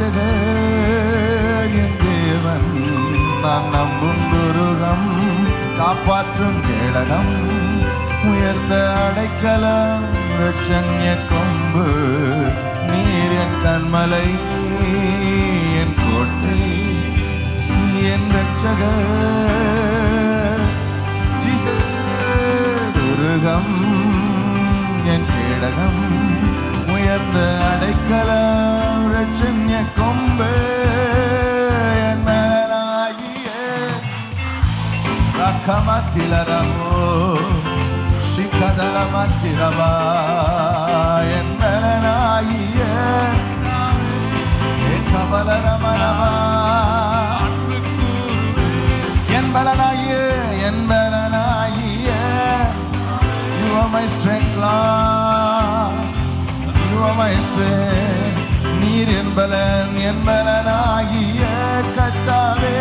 ரட்சகர் என் தேவன், நான் நம்பும் துருகம், காப்பாற்றும் கேடகம், உயர்ந்த அடைக்கலம், ரட்சண்ய கொம்பு, நீர் என் கண்மலை, என் கோட்டை, என் ரட்சகர் ஜீசஸ். துருகம் என் கேடகம், உயர்ந்த அடைக்கலம், ரட்சண்ய கொம்பு, என் மேலாகிய ரக்கமத்திலரவோ சிக்கதலமத்திரவா, என் மேலாகிய கபலரமனவா, என் பலனாகிய, என் பலனாகிய, you are my strength Lord, you are my strength, நீர் என் பலன், என் பலனாகிய கர்த்தாவே,